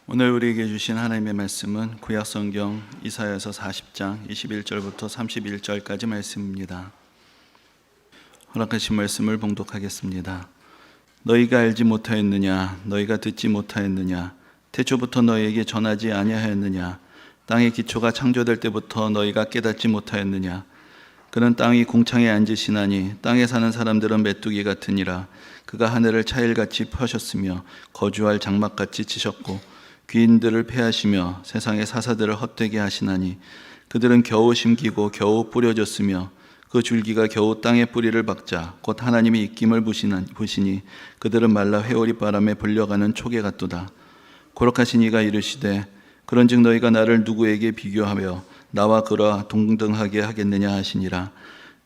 오늘 우리에게 주신 하나님의 말씀은 구약성경 이사야서 40장 21절부터 31절까지 말씀입니다. 허락하신 말씀을 봉독하겠습니다. 너희가 알지 못하였느냐? 너희가 듣지 못하였느냐? 태초부터 너희에게 전하지 아니하였느냐? 땅의 기초가 창조될 때부터 너희가 깨닫지 못하였느냐? 그는 땅이 궁창에 앉으시나니 땅에 사는 사람들은 메뚜기 같으니라. 그가 하늘을 차일같이 펴셨으며 거주할 장막같이 치셨고 귀인들을 패하시며 세상의 사사들을 헛되게 하시나니 그들은 겨우 심기고 겨우 뿌려졌으며 그 줄기가 겨우 땅에 뿌리를 박자 곧 하나님이 입김을 부시니 그들은 말라 회오리 바람에 불려가는 초계 같도다. 고록하신 이가 이르시되 그런즉 너희가 나를 누구에게 비교하며 나와 그와 동등하게 하겠느냐 하시니라.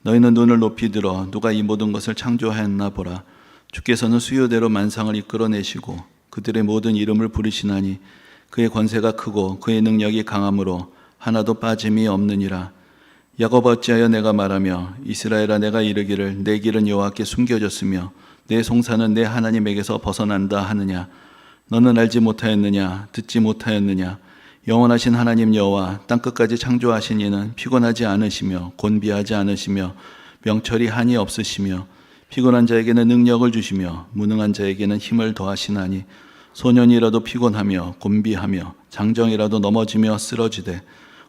너희는 눈을 높이 들어 누가 이 모든 것을 창조하였나 보라. 주께서는 수요대로 만상을 이끌어내시고 그들의 모든 이름을 부르시나니 그의 권세가 크고 그의 능력이 강함으로 하나도 빠짐이 없느니라. 야곱 어찌하여 내가 말하며 이스라엘아 내가 이르기를 내 길은 여호와께 숨겨졌으며 내 송사는 내 하나님에게서 벗어난다 하느냐. 너는 알지 못하였느냐? 듣지 못하였느냐? 영원하신 하나님 여호와 땅끝까지 창조하신 이는 피곤하지 않으시며 곤비하지 않으시며 명철이 한이 없으시며 피곤한 자에게는 능력을 주시며 무능한 자에게는 힘을 더하시나니 소년이라도 피곤하며 곤비하며 장정이라도 넘어지며 쓰러지되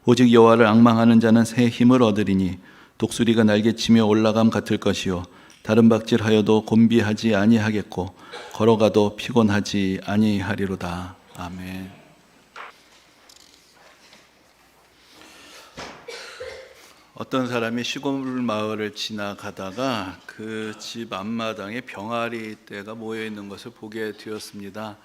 오직 여호와를 앙망하는 자는 새 힘을 얻으리니 독수리가 날개치며 올라감 같을 것이요 다른 박질하여도 곤비하지 아니하겠고 걸어가도 피곤하지 아니하리로다. 아멘. 어떤 사람이 시골 마을을 지나가다가 그 집 앞마당에 병아리 떼가 모여 있는 것을 보게 되었습니다.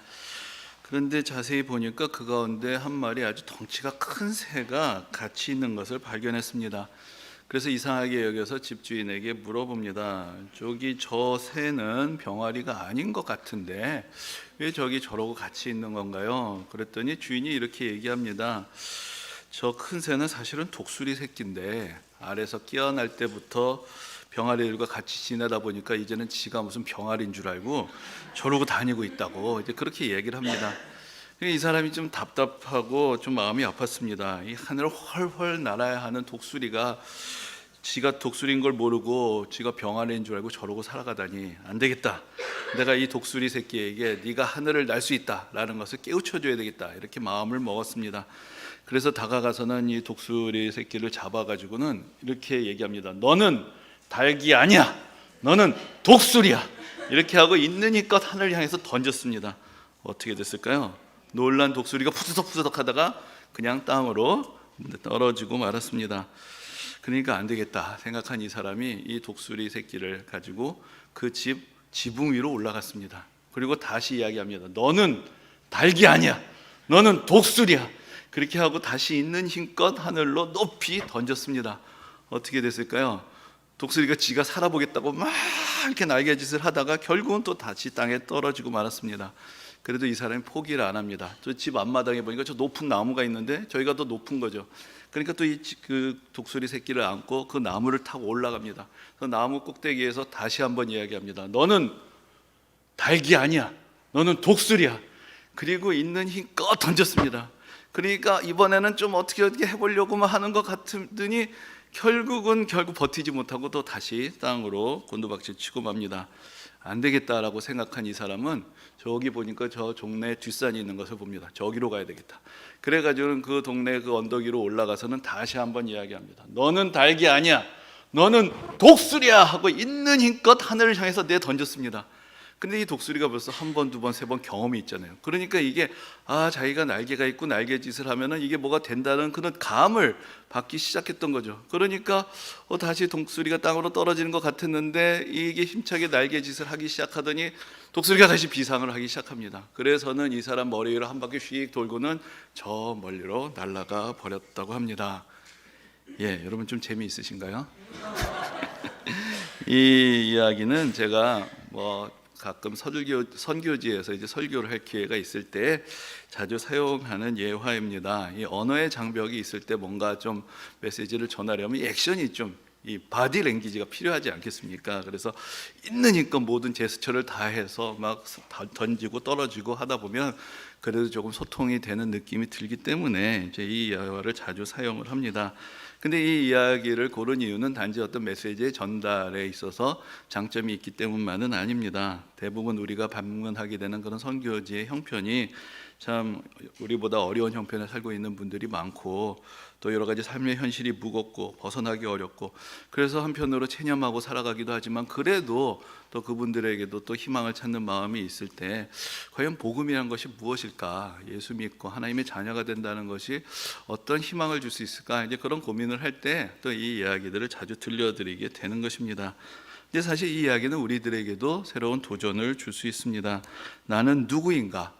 그런데 자세히 보니까 그 가운데 한 마리 아주 덩치가 큰 새가 같이 있는 것을 발견했습니다. 그래서 이상하게 여겨서 집주인에게 물어봅니다. 저기 저 새는 병아리가 아닌 것 같은데 왜 저기 저러고 같이 있는 건가요? 그랬더니 주인이 이렇게 얘기합니다. 저 큰 새는 사실은 독수리 새끼인데 알에서 깨어날 때부터 병아리들과 같이 지내다 보니까 이제는 지가 무슨 병아리인 줄 알고 저러고 다니고 있다고 이제 그렇게 얘기를 합니다. 이 사람이 좀 답답하고 좀 마음이 아팠습니다. 이 하늘을 훨훨 날아야 하는 독수리가 지가 독수리인 걸 모르고 지가 병아리인 줄 알고 저러고 살아가다니 안 되겠다. 내가 이 독수리 새끼에게 네가 하늘을 날 수 있다라는 것을 깨우쳐줘야 되겠다. 이렇게 마음을 먹었습니다. 그래서 다가가서는 이 독수리 새끼를 잡아가지고는 이렇게 얘기합니다. 너는 닭이 아니야. 너는 독수리야. 이렇게 하고 있는 힘껏 하늘을 향해서 던졌습니다. 어떻게 됐을까요? 놀란 독수리가 푸드덕푸드덕 하다가 그냥 땅으로 떨어지고 말았습니다. 그러니까 안 되겠다 생각한 이 사람이 이 독수리 새끼를 가지고 그 집 지붕 위로 올라갔습니다. 그리고 다시 이야기합니다. 너는 닭이 아니야. 너는 독수리야. 그렇게 하고 다시 있는 힘껏 하늘로 높이 던졌습니다. 어떻게 됐을까요? 독수리가 지가 살아보겠다고 막 이렇게 날개짓을 하다가 결국은 또 다시 땅에 떨어지고 말았습니다. 그래도 이 사람이 포기를 안 합니다. 저 집 앞마당에 보니까 저 높은 나무가 있는데 저희가 더 높은 거죠. 그러니까 또 그 독수리 새끼를 안고 그 나무를 타고 올라갑니다. 그 나무 꼭대기에서 다시 한번 이야기합니다. 너는 닭이 아니야. 너는 독수리야. 그리고 있는 힘껏 던졌습니다. 그러니까 이번에는 좀 어떻게 해보려고만 하는 것 같더니 결국 버티지 못하고 또 다시 땅으로 곤두박질 치고 맙니다. 안 되겠다라고 생각한 이 사람은 저기 보니까 저 동네 뒷산이 있는 것을 봅니다. 저기로 가야 되겠다. 그래가지고는 그 동네 그 언덕 위로 올라가서는 다시 한번 이야기합니다. 너는 닭이 아니야. 너는 독수리야 하고 있는 힘껏 하늘을 향해서 던졌습니다. 근데 이 독수리가 벌써 한 번, 두 번, 세 번 경험이 있잖아요. 그러니까 이게 자기가 날개가 있고 날개짓을 하면은 이게 뭐가 된다는 그런 감을 받기 시작했던 거죠. 그러니까 다시 독수리가 땅으로 떨어지는 것 같았는데 이게 힘차게 날개짓을 하기 시작하더니 독수리가 다시 비상을 하기 시작합니다. 그래서는 이 사람 머리 위로 한 바퀴 휙 돌고는 저 멀리로 날아가 버렸다고 합니다. 예, 여러분 좀 재미있으신가요? 이 이야기는 제가 가끔 선교지에서 이제 설교를 할 기회가 있을 때 자주 사용하는 예화입니다. 이 언어의 장벽이 있을 때 뭔가 좀 메시지를 전하려면 액션이 좀 이 바디 랭귀지가 필요하지 않겠습니까? 그래서 있는 힘껏 모든 제스처를 다 해서 막 던지고 떨어지고 하다 보면 그래도 조금 소통이 되는 느낌이 들기 때문에 이제 이 이야기를 자주 사용을 합니다. 근데 이 이야기를 고른 이유는 단지 어떤 메시지의 전달에 있어서 장점이 있기 때문만은 아닙니다. 대부분 우리가 방문하게 되는 그런 선교지의 형편이 참 우리보다 어려운 형편에 살고 있는 분들이 많고, 또 여러 가지 삶의 현실이 무겁고 벗어나기 어렵고, 그래서 한편으로 체념하고 살아가기도 하지만, 그래도 또 그분들에게도 또 희망을 찾는 마음이 있을 때 과연 복음이란 것이 무엇일까? 예수 믿고 하나님의 자녀가 된다는 것이 어떤 희망을 줄 수 있을까? 이제 그런 고민을 할 때 또 이 이야기들을 자주 들려드리게 되는 것입니다. 근데 사실 이 이야기는 우리들에게도 새로운 도전을 줄 수 있습니다. 나는 누구인가?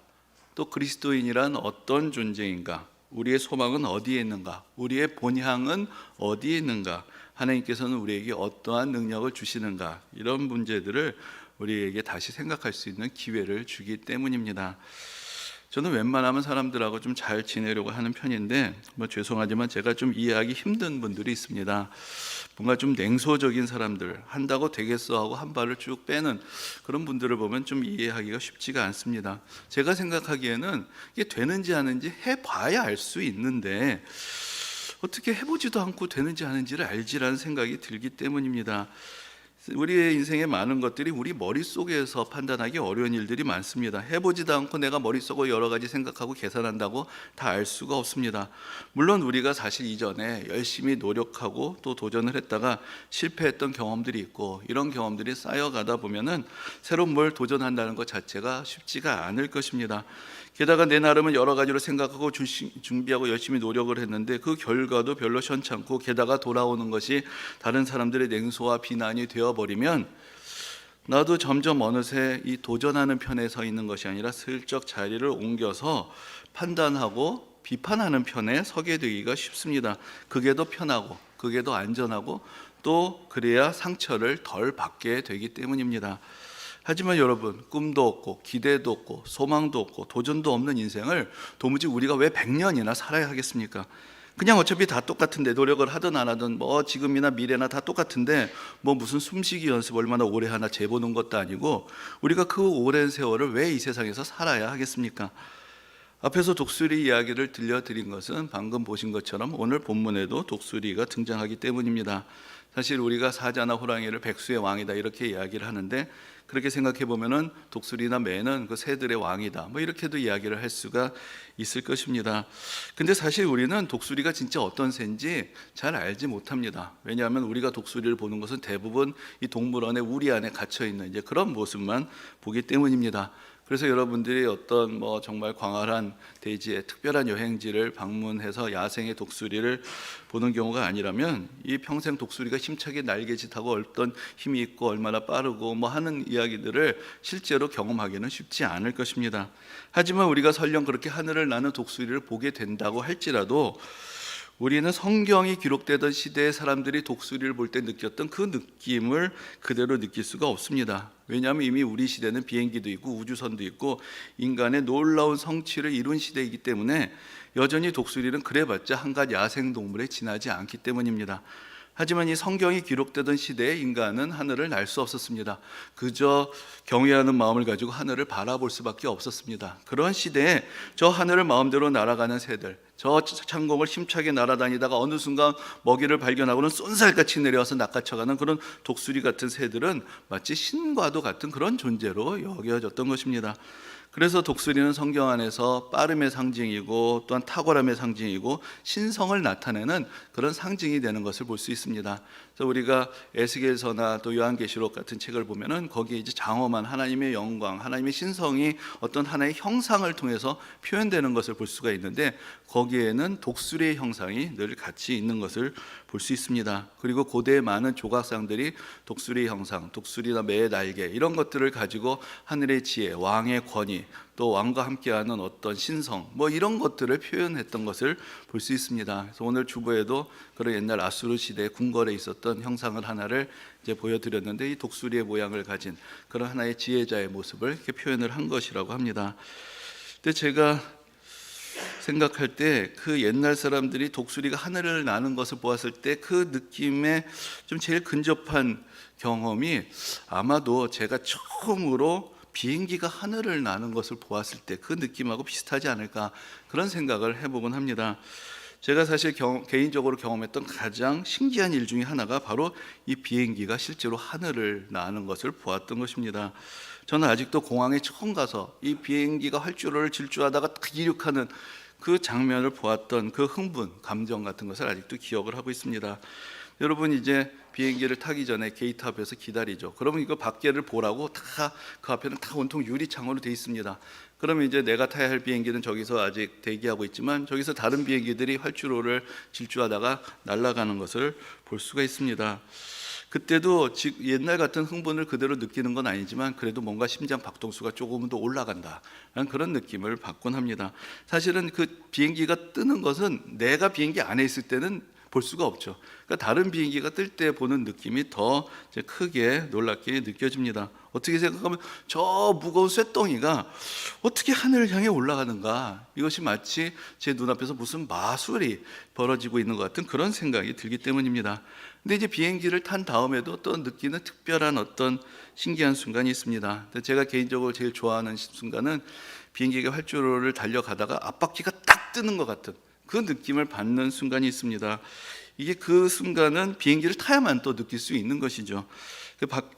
또 그리스도인이란 어떤 존재인가? 우리의 소망은 어디에 있는가? 우리의 본향은 어디에 있는가? 하나님께서는 우리에게 어떠한 능력을 주시는가? 이런 문제들을 우리에게 다시 생각할 수 있는 기회를 주기 때문입니다. 저는 웬만하면 사람들하고 좀 잘 지내려고 하는 편인데, 죄송하지만 제가 좀 이해하기 힘든 분들이 있습니다. 뭔가 좀 냉소적인 사람들, 한다고 되겠어 하고 한 발을 쭉 빼는 그런 분들을 보면 좀 이해하기가 쉽지가 않습니다. 제가 생각하기에는 이게 되는지 아닌지 해봐야 알 수 있는데, 어떻게 해보지도 않고 되는지 아닌지를 알지라는 생각이 들기 때문입니다. 우리의 인생에 많은 것들이 우리 머릿속에서 판단하기 어려운 일들이 많습니다. 해보지도 않고 내가 머릿속으로 여러 가지 생각하고 계산한다고 다 알 수가 없습니다. 물론 우리가 사실 이전에 열심히 노력하고 또 도전을 했다가 실패했던 경험들이 있고, 이런 경험들이 쌓여가다 보면은 새로운 뭘 도전한다는 것 자체가 쉽지가 않을 것입니다. 게다가 내 나름은 여러 가지로 생각하고 준비하고 열심히 노력을 했는데 그 결과도 별로 시원찮고, 게다가 돌아오는 것이 다른 사람들의 냉소와 비난이 되어버리면 나도 점점 어느새 이 도전하는 편에 서 있는 것이 아니라 슬쩍 자리를 옮겨서 판단하고 비판하는 편에 서게 되기가 쉽습니다. 그게 더 편하고 그게 더 안전하고, 또 그래야 상처를 덜 받게 되기 때문입니다. 하지만 여러분, 꿈도 없고 기대도 없고 소망도 없고 도전도 없는 인생을 도무지 우리가 왜 100년이나 살아야 하겠습니까? 그냥 어차피 다 똑같은데, 노력을 하든 안 하든 지금이나 미래나 다 똑같은데 무슨 숨쉬기 연습 얼마나 오래 하나 재보는 것도 아니고, 우리가 그 오랜 세월을 왜 이 세상에서 살아야 하겠습니까? 앞에서 독수리 이야기를 들려드린 것은 방금 보신 것처럼 오늘 본문에도 독수리가 등장하기 때문입니다. 사실 우리가 사자나 호랑이를 백수의 왕이다 이렇게 이야기를 하는데, 그렇게 생각해 보면은 독수리나 매는 그 새들의 왕이다 이렇게도 이야기를 할 수가 있을 것입니다. 근데 사실 우리는 독수리가 진짜 어떤 새인지 잘 알지 못합니다. 왜냐하면 우리가 독수리를 보는 것은 대부분 이 동물원의 우리 안에 갇혀 있는 이제 그런 모습만 보기 때문입니다. 그래서 여러분들이 어떤 정말 광활한 대지의 특별한 여행지를 방문해서 야생의 독수리를 보는 경우가 아니라면, 이 평생 독수리가 힘차게 날개짓하고 어떤 힘이 있고 얼마나 빠르고 하는 이야기들을 실제로 경험하기는 쉽지 않을 것입니다. 하지만 우리가 설령 그렇게 하늘을 나는 독수리를 보게 된다고 할지라도, 우리는 성경이 기록되던 시대의 사람들이 독수리를 볼 때 느꼈던 그 느낌을 그대로 느낄 수가 없습니다. 왜냐하면 이미 우리 시대는 비행기도 있고 우주선도 있고 인간의 놀라운 성취를 이룬 시대이기 때문에 여전히 독수리는 그래봤자 한갓 야생동물에 지나지 않기 때문입니다. 하지만 이 성경이 기록되던 시대에 인간은 하늘을 날 수 없었습니다. 그저 경외하는 마음을 가지고 하늘을 바라볼 수밖에 없었습니다. 그런 시대에 저 하늘을 마음대로 날아가는 새들, 저 창공을 힘차게 날아다니다가 어느 순간 먹이를 발견하고는 쏜살같이 내려와서 낚아쳐가는 그런 독수리 같은 새들은 마치 신과도 같은 그런 존재로 여겨졌던 것입니다. 그래서 독수리는 성경 안에서 빠름의 상징이고, 또한 탁월함의 상징이고, 신성을 나타내는 그런 상징이 되는 것을 볼 수 있습니다. 그래서 우리가 에스겔서나 또 요한계시록 같은 책을 보면은 거기에 이제 장엄한 하나님의 영광, 하나님의 신성이 어떤 하나의 형상을 통해서 표현되는 것을 볼 수가 있는데, 거기에는 독수리의 형상이 늘 같이 있는 것을 볼 수 있습니다. 그리고 고대의 많은 조각상들이 독수리 형상, 독수리나 매의 날개 이런 것들을 가지고 하늘의 지혜, 왕의 권위, 또 왕과 함께하는 어떤 신성 이런 것들을 표현했던 것을 볼 수 있습니다. 그래서 오늘 주보에도 그런 옛날 아수르 시대 궁궐에 있었던 형상을 하나를 이제 보여드렸는데, 이 독수리의 모양을 가진 그런 하나의 지혜자의 모습을 이렇게 표현을 한 것이라고 합니다. 근데 제가 생각할 때 그 옛날 사람들이 독수리가 하늘을 나는 것을 보았을 때 그 느낌에 좀 제일 근접한 경험이, 아마도 제가 처음으로 비행기가 하늘을 나는 것을 보았을 때 그 느낌하고 비슷하지 않을까, 그런 생각을 해보곤 합니다. 제가 사실 개인적으로 경험했던 가장 신기한 일 중에 하나가 바로 이 비행기가 실제로 하늘을 나는 것을 보았던 것입니다. 저는 아직도 공항에 처음 가서 이 비행기가 활주로를 질주하다가 딱 이륙하는 그 장면을 보았던 그 흥분, 감정 같은 것을 아직도 기억을 하고 있습니다. 여러분, 이제 비행기를 타기 전에 게이트 앞에서 기다리죠. 그러면 이거 밖에를 보라고 다 그 앞에는 다 온통 유리창으로 돼 있습니다. 그러면 이제 내가 타야 할 비행기는 저기서 아직 대기하고 있지만 저기서 다른 비행기들이 활주로를 질주하다가 날아가는 것을 볼 수가 있습니다. 그때도 옛날 같은 흥분을 그대로 느끼는 건 아니지만 그래도 뭔가 심장 박동수가 조금 더 올라간다라는 그런 느낌을 받곤 합니다. 사실은 그 비행기가 뜨는 것은 내가 비행기 안에 있을 때는 볼 수가 없죠. 그러니까 다른 비행기가 뜰 때 보는 느낌이 더 크게 놀랍게 느껴집니다. 어떻게 생각하면 저 무거운 쇳덩이가 어떻게 하늘을 향해 올라가는가, 이것이 마치 제 눈앞에서 무슨 마술이 벌어지고 있는 것 같은 그런 생각이 들기 때문입니다. 근데 이제 비행기를 탄 다음에도 또 느끼는 특별한 어떤 신기한 순간이 있습니다. 제가 개인적으로 제일 좋아하는 순간은 비행기가 활주로를 달려가다가 앞바퀴가 딱 뜨는 것 같은 그 느낌을 받는 순간이 있습니다. 이게 그 순간은 비행기를 타야만 또 느낄 수 있는 것이죠.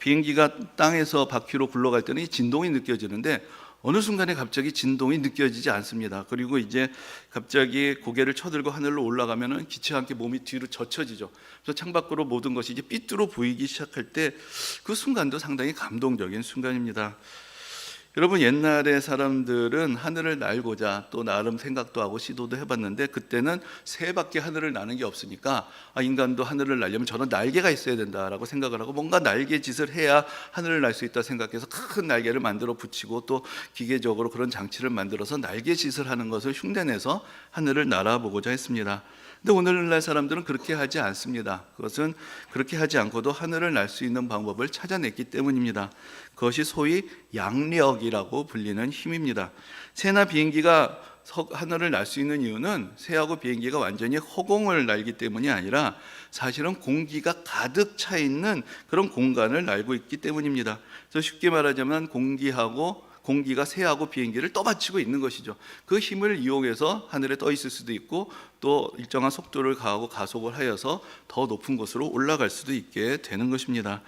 비행기가 땅에서 바퀴로 굴러갈 때는 이 진동이 느껴지는데 어느 순간에 갑자기 진동이 느껴지지 않습니다. 그리고 이제 갑자기 고개를 쳐들고 하늘로 올라가면은 기체 함께 몸이 뒤로 젖혀지죠. 그래서 창밖으로 모든 것이 이제 삐뚤어 보이기 시작할 때 그 순간도 상당히 감동적인 순간입니다. 여러분, 옛날에 사람들은 하늘을 날고자 또 나름 생각도 하고 시도도 해봤는데 그때는 새 밖에 하늘을 나는 게 없으니까 인간도 하늘을 날려면 저런 날개가 있어야 된다라고 생각을 하고 뭔가 날개짓을 해야 하늘을 날 수 있다 생각해서 큰 날개를 만들어 붙이고 또 기계적으로 그런 장치를 만들어서 날개짓을 하는 것을 흉내내서 하늘을 날아보고자 했습니다. 근데 오늘날 사람들은 그렇게 하지 않습니다. 그것은 그렇게 하지 않고도 하늘을 날 수 있는 방법을 찾아냈기 때문입니다. 그것이 소위 양력이라고 불리는 힘입니다. 새나 비행기가 하늘을 날 수 있는 이유는 새하고 비행기가 완전히 허공을 날기 때문이 아니라 사실은 공기가 가득 차 있는 그런 공간을 날고 있기 때문입니다. 그래서 쉽게 말하자면 공기가 새하고 비행기를 떠받치고 있는 것이죠. 그 힘을 이용해서 하늘에 떠 있을 수도 있고 또 일정한 속도를 가하고 가속을 하여서 더 높은 곳으로 올라갈 수도 있게 되는 것입니다.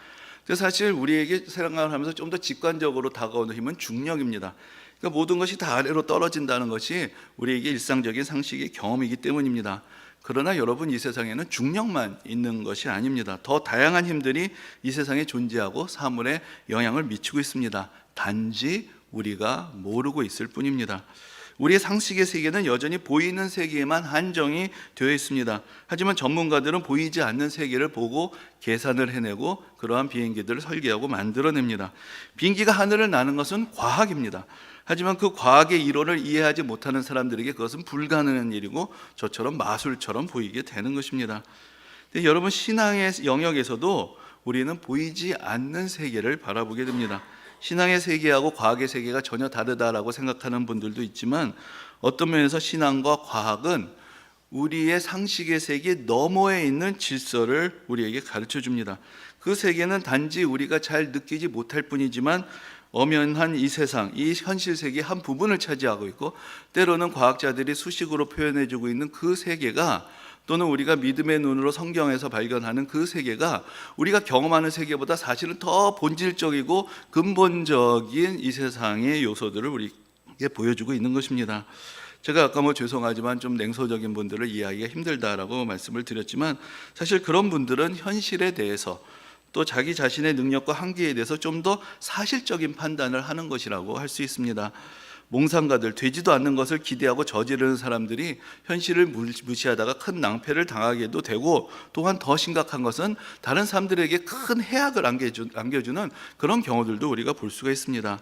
그래서 사실 우리에게 생각을 하면서 좀 더 직관적으로 다가오는 힘은 중력입니다. 그러니까 모든 것이 다 아래로 떨어진다는 것이 우리에게 일상적인 상식의 경험이기 때문입니다. 그러나 여러분, 이 세상에는 중력만 있는 것이 아닙니다. 더 다양한 힘들이 이 세상에 존재하고 사물에 영향을 미치고 있습니다. 단지 우리가 모르고 있을 뿐입니다. 우리의 상식의 세계는 여전히 보이는 세계에만 한정이 되어 있습니다. 하지만 전문가들은 보이지 않는 세계를 보고 계산을 해내고 그러한 비행기들을 설계하고 만들어냅니다. 비행기가 하늘을 나는 것은 과학입니다. 하지만 그 과학의 이론을 이해하지 못하는 사람들에게 그것은 불가능한 일이고 저처럼 마술처럼 보이게 되는 것입니다. 근데 여러분, 신앙의 영역에서도 우리는 보이지 않는 세계를 바라보게 됩니다. 신앙의 세계하고 과학의 세계가 전혀 다르다라고 생각하는 분들도 있지만 어떤 면에서 신앙과 과학은 우리의 상식의 세계 너머에 있는 질서를 우리에게 가르쳐 줍니다. 그 세계는 단지 우리가 잘 느끼지 못할 뿐이지만 엄연한 이 세상, 이 현실 세계의 한 부분을 차지하고 있고 때로는 과학자들이 수식으로 표현해주고 있는 그 세계가 또는 우리가 믿음의 눈으로 성경에서 발견하는 그 세계가 우리가 경험하는 세계보다 사실은 더 본질적이고 근본적인 이 세상의 요소들을 우리에게 보여주고 있는 것입니다. 제가 아까 죄송하지만 좀 냉소적인 분들을 이해하기가 힘들다라고 말씀을 드렸지만 사실 그런 분들은 현실에 대해서 또 자기 자신의 능력과 한계에 대해서 좀 더 사실적인 판단을 하는 것이라고 할 수 있습니다. 몽상가들, 되지도 않는 것을 기대하고 저지르는 사람들이 현실을 무시하다가 큰 낭패를 당하게도 되고 또한 더 심각한 것은 다른 사람들에게 큰 해악을 안겨주는 그런 경우들도 우리가 볼 수가 있습니다.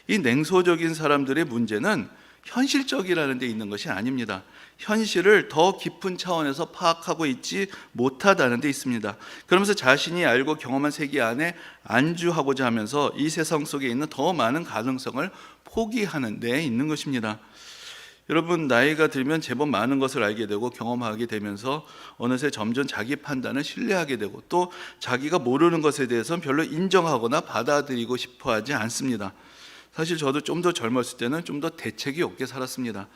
이 냉소적인 사람들의 문제는 현실적이라는 데 있는 것이 아닙니다. 현실을 더 깊은 차원에서 파악하고 있지 못하다는 데 있습니다. 그러면서 자신이 알고 경험한 세계 안에 안주하고자 하면서 이 세상 속에 있는 더 많은 가능성을 포기하는 데 있는 것입니다. 여러분, 나이가 들면 제법 많은 것을 알게 되고 경험하게 되면서 어느새 점점 자기 판단을 신뢰하게 되고 또 자기가 모르는 것에 대해서는 별로 인정하거나 받아들이고 싶어 하지 않습니다. 사실 저도 좀 더 젊었을 때는 좀 더 대책이 없게 살았습니다.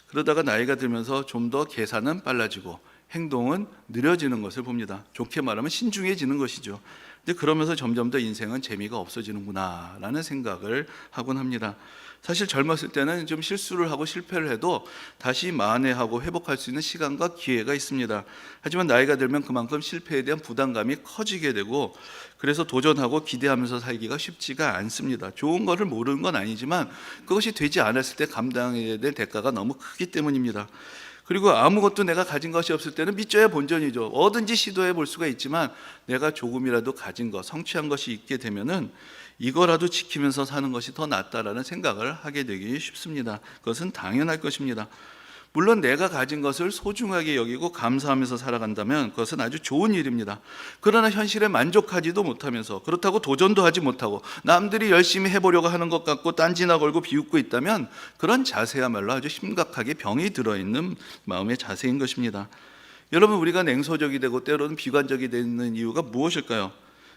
그러다가 나이가 들면서 좀 더 계산은 빨라지고 행동은 느려지는 것을 봅니다. 좋게 말하면 신중해지는 것이죠. 근데 그러면서 점점 더 인생은 재미가 없어지는구나 라는 생각을 하곤 합니다. 사실 젊었을 때는 좀 실수를 하고 실패를 해도 다시 만회하고 회복할 수 있는 시간과 기회가 있습니다. 하지만 나이가 들면 그만큼 실패에 대한 부담감이 커지게 되고, 그래서 도전하고 기대하면서 살기가 쉽지가 않습니다. 좋은 거를 모르는 건 아니지만 그것이 되지 않았을 때 감당해야 될 대가가 너무 크기 때문입니다. 그리고 아무것도 내가 가진 것이 없을 때는 믿져야 본전이죠. 뭐든지 시도해 볼 수가 있지만 내가 조금이라도 가진 것, 성취한 것이 있게 되면은 이거라도 지키면서 사는 것이 더 낫다라는 생각을 하게 되기 쉽습니다. 그것은 당연할 것입니다. 물론 내가 가진 것을 소중하게 여기고 감사하면서 살아간다면 그것은 아주 좋은 일입니다. 그러나 현실에 만족하지도 못하면서, 그렇다고 도전도 하지 못하고 남들이 열심히 해보려고 하는 것 같고 딴지나 걸고 비웃고 있다면 그런 자세야말로 아주 심각하게 병이 들어있는 마음의 자세인 것입니다. 여러분, 우리가 냉소적이 되고 때로는 비관적이 되는 이유가 무엇일까요?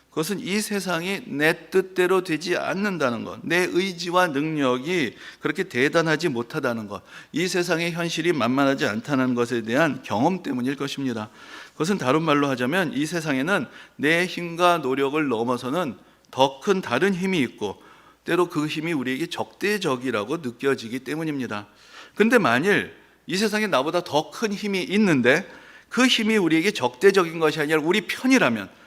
그것은 이 세상이 내 뜻대로 되지 않는다는 것, 내 의지와 능력이 그렇게 대단하지 못하다는 것, 이 세상의 현실이 만만하지 않다는 것에 대한 경험 때문일 것입니다. 그것은 다른 말로 하자면 이 세상에는 내 힘과 노력을 넘어서는 더 큰 다른 힘이 있고 때로 그 힘이 우리에게 적대적이라고 느껴지기 때문입니다. 그런데 만일 이 세상에 나보다 더 큰 힘이 있는데 그 힘이 우리에게 적대적인 것이 아니라 우리 편이라면,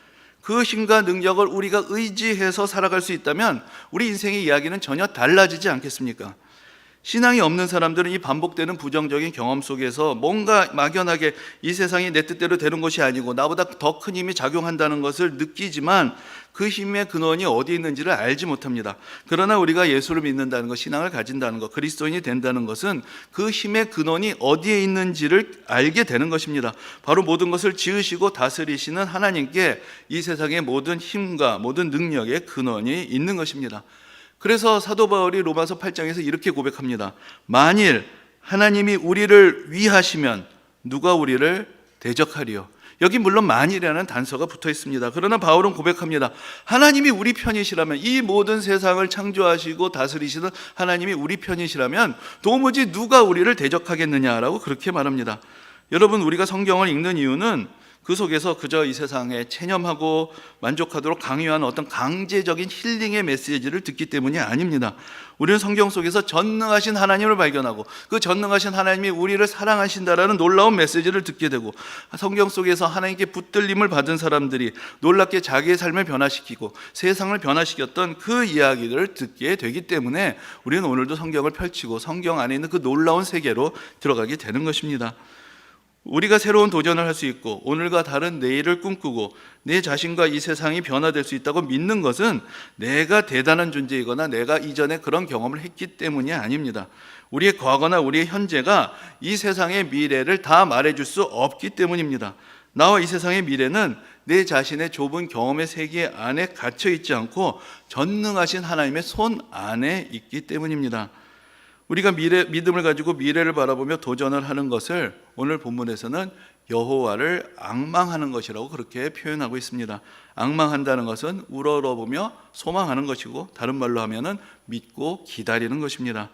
그 힘과 능력을 우리가 의지해서 살아갈 수 있다면 우리 인생의 이야기는 전혀 달라지지 않겠습니까? 신앙이 없는 사람들은 이 반복되는 부정적인 경험 속에서 뭔가 막연하게 이 세상이 내 뜻대로 되는 것이 아니고 나보다 더 큰 힘이 작용한다는 것을 느끼지만 그 힘의 근원이 어디 있는지를 알지 못합니다. 그러나 우리가 예수를 믿는다는 것, 신앙을 가진다는 것, 그리스도인이 된다는 것은 그 힘의 근원이 어디에 있는지를 알게 되는 것입니다. 바로 모든 것을 지으시고 다스리시는 하나님께 이 세상의 모든 힘과 모든 능력의 근원이 있는 것입니다. 그래서 사도 바울이 로마서 8장에서 이렇게 고백합니다. 만일 하나님이 우리를 위하시면 누가 우리를 대적하리요? 여기 물론 만일이라는 단서가 붙어 있습니다. 그러나 바울은 고백합니다. 하나님이 우리 편이시라면, 이 모든 세상을 창조하시고 다스리시는 하나님이 우리 편이시라면 도무지 누가 우리를 대적하겠느냐라고 그렇게 말합니다. 여러분, 우리가 성경을 읽는 이유는 그 속에서 그저 이 세상에 체념하고 만족하도록 강요하는 어떤 강제적인 힐링의 메시지를 듣기 때문이 아닙니다. 우리는 성경 속에서 전능하신 하나님을 발견하고 그 전능하신 하나님이 우리를 사랑하신다라는 놀라운 메시지를 듣게 되고, 성경 속에서 하나님께 붙들림을 받은 사람들이 놀랍게 자기의 삶을 변화시키고 세상을 변화시켰던 그 이야기를 듣게 되기 때문에 우리는 오늘도 성경을 펼치고 성경 안에 있는 그 놀라운 세계로 들어가게 되는 것입니다. 우리가 새로운 도전을 할 수 있고 오늘과 다른 내일을 꿈꾸고 내 자신과 이 세상이 변화될 수 있다고 믿는 것은 내가 대단한 존재이거나 내가 이전에 그런 경험을 했기 때문이 아닙니다. 우리의 과거나 우리의 현재가 이 세상의 미래를 다 말해줄 수 없기 때문입니다. 나와 이 세상의 미래는 내 자신의 좁은 경험의 세계 안에 갇혀 있지 않고 전능하신 하나님의 손 안에 있기 때문입니다. 우리가 믿음을 가지고 미래를 바라보며 도전을 하는 것을 오늘 본문에서는 여호와를 앙망하는 것이라고 그렇게 표현하고 있습니다. 앙망한다는 것은 우러러보며 소망하는 것이고, 다른 말로 하면은 믿고 기다리는 것입니다.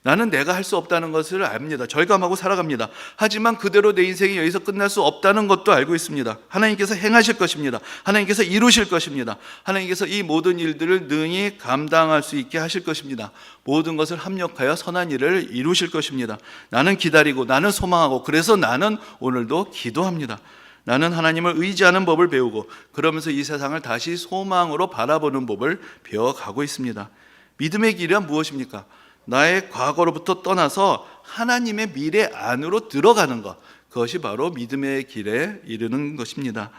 나는 내가 할 수 없다는 것을 압니다. 절감하고 살아갑니다. 하지만 그대로 내 인생이 여기서 끝날 수 없다는 것도 알고 있습니다. 하나님께서 행하실 것입니다. 하나님께서 이루실 것입니다. 하나님께서 이 모든 일들을 능히 감당할 수 있게 하실 것입니다. 모든 것을 합력하여 선한 일을 이루실 것입니다. 나는 기다리고 나는 소망하고, 그래서 나는 오늘도 기도합니다. 나는 하나님을 의지하는 법을 배우고 그러면서 이 세상을 다시 소망으로 바라보는 법을 배워가고 있습니다. 믿음의 길은 무엇입니까? 나의 과거로부터 떠나서 하나님의 미래 안으로 들어가는 것, 그것이 바로 믿음의 길에 이르는 것입니다.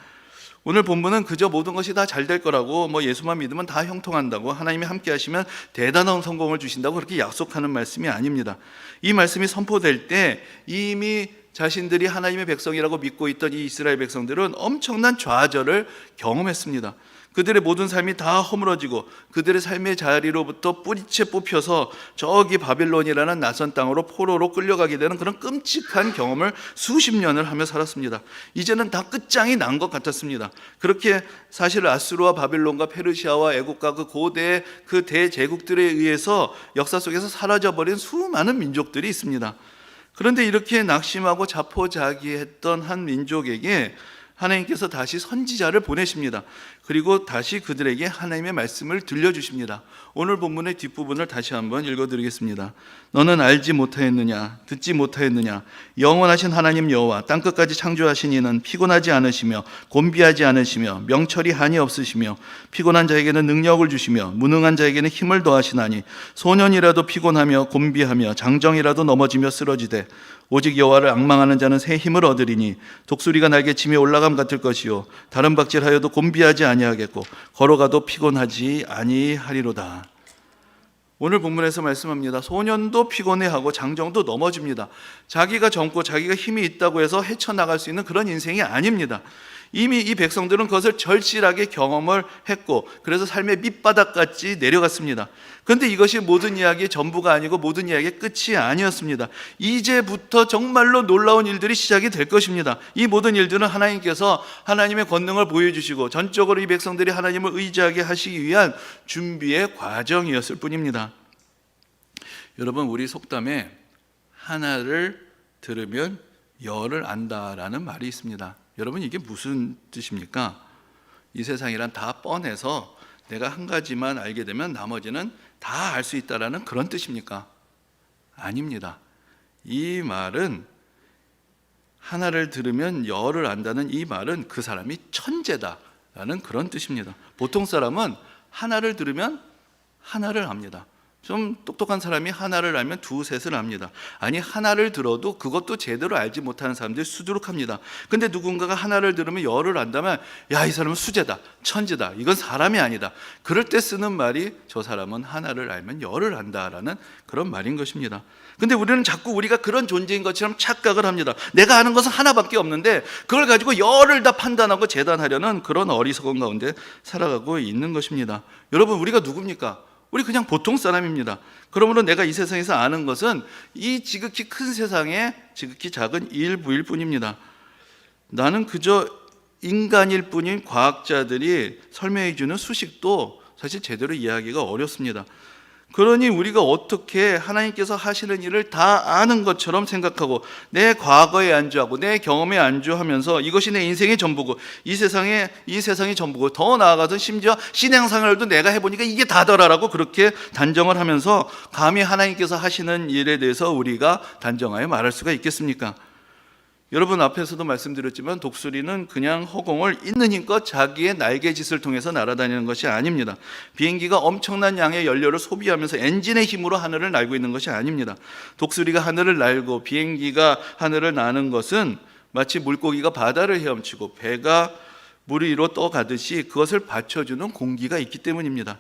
오늘 본문은 그저 모든 것이 다 잘 될 거라고, 예수만 믿으면 다 형통한다고, 하나님이 함께 하시면 대단한 성공을 주신다고 그렇게 약속하는 말씀이 아닙니다. 이 말씀이 선포될 때 이미 자신들이 하나님의 백성이라고 믿고 있던 이 이스라엘 백성들은 엄청난 좌절을 경험했습니다. 그들의 모든 삶이 다 허물어지고 그들의 삶의 자리로부터 뿌리채 뽑혀서 저기 바빌론이라는 낯선 땅으로 포로로 끌려가게 되는 그런 끔찍한 경험을 수십 년을 하며 살았습니다. 이제는 다 끝장이 난 것 같았습니다. 그렇게 사실 아수르와 바빌론과 페르시아와 애국과 그 고대의 그 대제국들에 의해서 역사 속에서 사라져버린 수많은 민족들이 있습니다. 그런데 이렇게 낙심하고 자포자기했던 한 민족에게 하나님께서 다시 선지자를 보내십니다. 그리고 다시 그들에게 하나님의 말씀을 들려주십니다. 오늘 본문의 뒷부분을 다시 한번 읽어드리겠습니다. 너는 알지 못하였느냐, 듣지 못하였느냐, 영원하신 하나님 여호와 땅끝까지 창조하신 이는 피곤하지 않으시며 곤비하지 않으시며 명철이 한이 없으시며 피곤한 자에게는 능력을 주시며 무능한 자에게는 힘을 더하시나니 소년이라도 피곤하며 곤비하며 장정이라도 넘어지며 쓰러지되 오직 여호와를 앙망하는 자는 새 힘을 얻으리니 독수리가 날개치며 올라감 같을 것이요 다른 박질하여도 곤비하지 아니하겠고 걸어가도 피곤하지 아니하리로다. 오늘 본문에서 말씀합니다. 소년도 피곤해하고 장정도 넘어집니다. 자기가 젊고 자기가 힘이 있다고 해서 헤쳐나갈 수 있는 그런 인생이 아닙니다. 이미 이 백성들은 그것을 절실하게 경험을 했고 그래서 삶의 밑바닥까지 내려갔습니다. 그런데 이것이 모든 이야기의 전부가 아니고 모든 이야기의 끝이 아니었습니다. 이제부터 정말로 놀라운 일들이 시작이 될 것입니다. 이 모든 일들은 하나님께서 하나님의 권능을 보여주시고 전적으로 이 백성들이 하나님을 의지하게 하시기 위한 준비의 과정이었을 뿐입니다. 여러분, 우리 속담에 하나를 들으면 열을 안다라는 말이 있습니다. 여러분, 이게 무슨 뜻입니까? 이 세상이란 다 뻔해서 내가 한 가지만 알게 되면 나머지는 다 알 수 있다라는 그런 뜻입니까? 아닙니다. 이 말은 하나를 들으면 열을 안다는 이 말은 그 사람이 천재다라는 그런 뜻입니다. 보통 사람은 하나를 들으면 하나를 압니다. 좀 똑똑한 사람이 하나를 알면 두셋을 압니다. 아니, 하나를 들어도 그것도 제대로 알지 못하는 사람들이 수두룩합니다. 근데 누군가가 하나를 들으면 열을 안다면 야, 이 사람은 수재다, 천재다, 이건 사람이 아니다. 그럴 때 쓰는 말이 저 사람은 하나를 알면 열을 안다라는 그런 말인 것입니다. 근데 우리는 자꾸 우리가 그런 존재인 것처럼 착각을 합니다. 내가 아는 것은 하나밖에 없는데 그걸 가지고 열을 다 판단하고 재단하려는 그런 어리석은 가운데 살아가고 있는 것입니다. 여러분, 우리가 누굽니까? 우리 그냥 보통 사람입니다. 그러므로 내가 이 세상에서 아는 것은 이 지극히 큰 세상의 지극히 작은 일부일 뿐입니다. 나는 그저 인간일 뿐인 과학자들이 설명해 주는 수식도 사실 제대로 이해하기가 어렵습니다. 그러니 우리가 어떻게 하나님께서 하시는 일을 다 아는 것처럼 생각하고 내 과거에 안주하고 내 경험에 안주하면서 이것이 내 인생의 전부고 이 세상이 전부고 더 나아가서 심지어 신앙생활도 내가 해보니까 이게 다더라라고 그렇게 단정을 하면서 감히 하나님께서 하시는 일에 대해서 우리가 단정하여 말할 수가 있겠습니까? 여러분, 앞에서도 말씀드렸지만 독수리는 그냥 허공을 있는 힘껏 자기의 날개짓을 통해서 날아다니는 것이 아닙니다. 비행기가 엄청난 양의 연료를 소비하면서 엔진의 힘으로 하늘을 날고 있는 것이 아닙니다. 독수리가 하늘을 날고 비행기가 하늘을 나는 것은 마치 물고기가 바다를 헤엄치고 배가 물 위로 떠가듯이 그것을 받쳐주는 공기가 있기 때문입니다.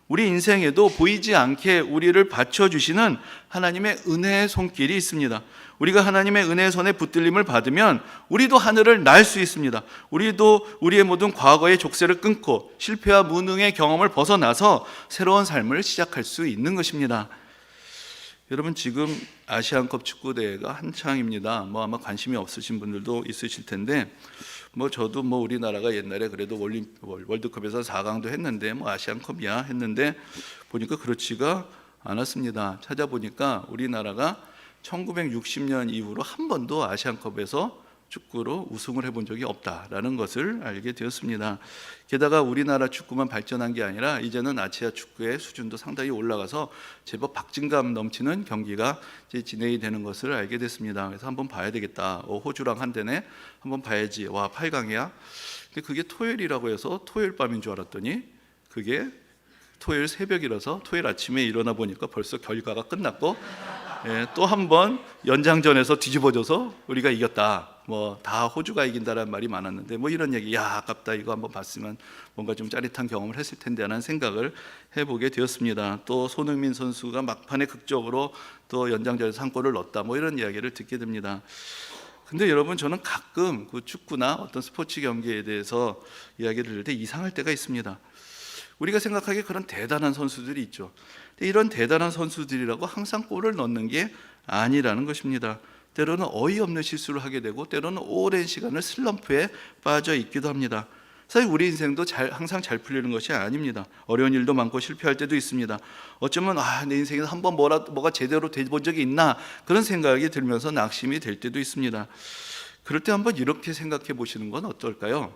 우리 인생에도 보이지 않게 우리를 받쳐주시는 하나님의 은혜의 손길이 있습니다. 우리가 하나님의 은혜의 손에 붙들림을 받으면 우리도 하늘을 날 수 있습니다. 우리도 우리의 모든 과거의 족쇄를 끊고 실패와 무능의 경험을 벗어나서 새로운 삶을 시작할 수 있는 것입니다. 여러분, 지금 아시안컵 축구대회가 한창입니다. 아마 관심이 없으신 분들도 있으실 텐데 저도 우리나라가 옛날에 그래도 월드컵에서 4강도 했는데 아시안컵이야 했는데 보니까 그렇지가 않았습니다. 찾아보니까 우리나라가 1960년 이후로 한 번도 아시안컵에서 축구로 우승을 해본 적이 없다라는 것을 알게 되었습니다. 게다가 우리나라 축구만 발전한 게 아니라 이제는 아시아 축구의 수준도 상당히 올라가서 제법 박진감 넘치는 경기가 이제 진행이 되는 것을 알게 됐습니다. 그래서 한번 봐야 되겠다. 호주랑 한대네. 한번 봐야지. 와, 8강이야. 근데 그게 토요일이라고 해서 토요일 밤인 줄 알았더니 그게 토요일 새벽이라서 토요일 아침에 일어나 보니까 벌써 결과가 끝났고 또 한 번 연장전에서 뒤집어져서 우리가 이겼다. 다 호주가 이긴다라는 말이 많았는데 이런 얘기, 야, 아깝다, 이거 한번 봤으면 뭔가 좀 짜릿한 경험을 했을 텐데 하는 생각을 해보게 되었습니다. 또 손흥민 선수가 막판에 극적으로 또 연장전에서 한 골을 넣었다, 이런 이야기를 듣게 됩니다. 근데 여러분, 저는 가끔 그 축구나 어떤 스포츠 경기에 대해서 이야기를 들을 때 이상할 때가 있습니다. 우리가 생각하기에 그런 대단한 선수들이 있죠. 근데 이런 대단한 선수들이라고 항상 골을 넣는 게 아니라는 것입니다. 때로는 어이없는 실수를 하게 되고 때로는 오랜 시간을 슬럼프에 빠져 있기도 합니다. 사실 우리 인생도 항상 잘 풀리는 것이 아닙니다. 어려운 일도 많고 실패할 때도 있습니다. 어쩌면 내 인생에서 한번 뭐가 제대로 돼본 적이 있나, 그런 생각이 들면서 낙심이 될 때도 있습니다. 그럴 때 한번 이렇게 생각해 보시는 건 어떨까요?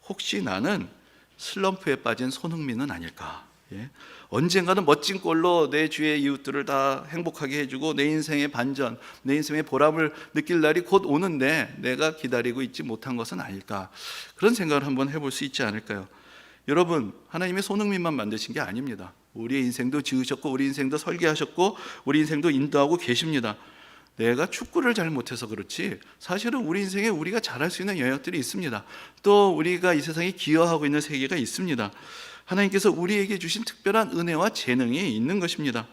혹시 나는 슬럼프에 빠진 손흥민은 아닐까? 언젠가는 멋진 골로 내 주위의 이웃들을 다 행복하게 해주고 내 인생의 반전, 내 인생의 보람을 느낄 날이 곧 오는데 내가 기다리고 있지 못한 것은 아닐까? 그런 생각을 한번 해볼 수 있지 않을까요? 여러분, 하나님이 손흥민만 만드신 게 아닙니다. 우리의 인생도 지으셨고 우리 인생도 설계하셨고 우리 인생도 인도하고 계십니다. 내가 축구를 잘 못해서 그렇지 사실은 우리 인생에 우리가 잘할 수 있는 영역들이 있습니다. 또 우리가 이 세상에 기여하고 있는 세계가 있습니다. 하나님께서 우리에게 주신 특별한 은혜와 재능이 있는 것입니다.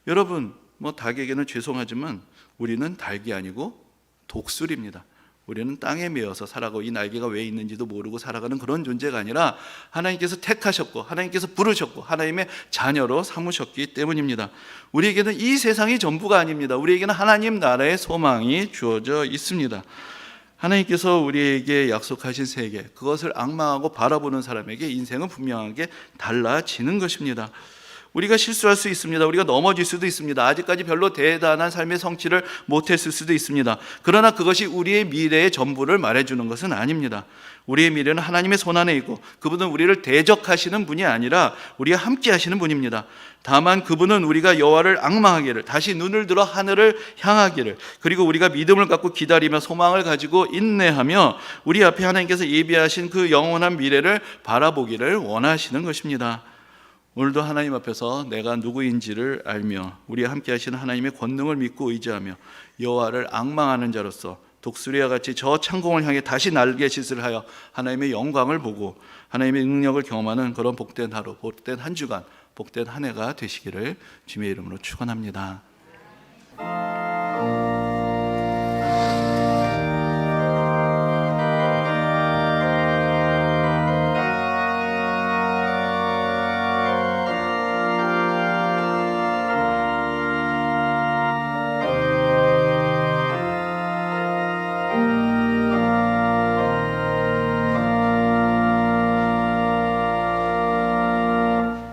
여러분, 닭에게는 죄송하지만 우리는 닭이 아니고 독수리입니다. 우리는 땅에 매여서 살아가고 이 날개가 왜 있는지도 모르고 살아가는 그런 존재가 아니라 하나님께서 택하셨고 하나님께서 부르셨고 하나님의 자녀로 삼으셨기 때문입니다. 우리에게는 이 세상이 전부가 아닙니다. 우리에게는 하나님 나라의 소망이 주어져 있습니다. 하나님께서 우리에게 약속하신 세계, 그것을 앙망하고 바라보는 사람에게 인생은 분명하게 달라지는 것입니다. 우리가 실수할 수 있습니다. 우리가 넘어질 수도 있습니다. 아직까지 별로 대단한 삶의 성취를 못했을 수도 있습니다. 그러나 그것이 우리의 미래의 전부를 말해주는 것은 아닙니다. 우리의 미래는 하나님의 손안에 있고 그분은 우리를 대적하시는 분이 아니라 우리와 함께 하시는 분입니다. 다만 그분은 우리가 여호와를 앙망하기를, 다시 눈을 들어 하늘을 향하기를, 그리고 우리가 믿음을 갖고 기다리며 소망을 가지고 인내하며 우리 앞에 하나님께서 예비하신 그 영원한 미래를 바라보기를 원하시는 것입니다. 오늘도 하나님 앞에서 내가 누구인지를 알며 우리와 함께 하시는 하나님의 권능을 믿고 의지하며 여호와를 앙망하는 자로서 독수리와 같이 저 창공을 향해 다시 날개짓을 하여 하나님의 영광을 보고 하나님의 능력을 경험하는 그런 복된 하루, 복된 한 주간, 복된 한 해가 되시기를 주님의 이름으로 축원합니다.